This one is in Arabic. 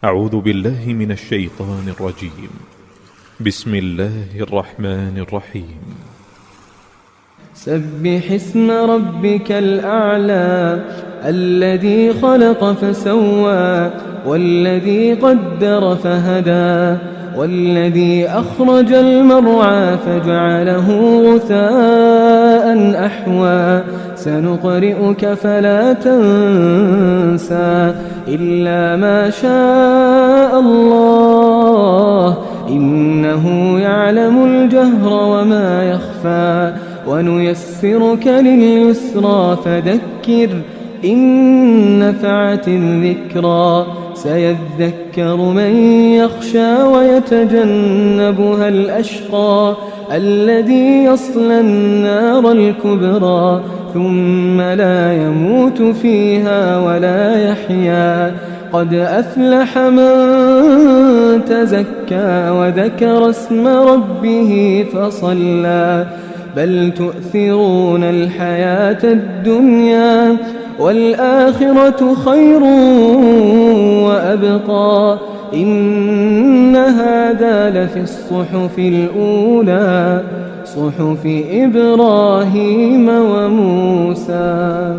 أعوذ بالله من الشيطان الرجيم. بسم الله الرحمن الرحيم. سبح اسم ربك الأعلى الذي خلق فسوى والذي قدر فهدى والذي أخرج المرعى فجعله غثاء أحوى سنقرئك فلا تنسى إلا ما شاء الله إنه يعلم الجهر وما يخفى ونيسرك لليسرى فذكر إن نفعت الذكرى سيذكر من يخشى ويتجنبها الأشقى الذي يصلى النار الكبرى ثم لا يموت فيها ولا يحيا قد أفلح من تزكى وذكر اسم ربه فصلى بل تؤثرون الحياة الدنيا والآخرة خير وأبقى إن هذا لفي الصحف الأولى صحف إبراهيم وموسى.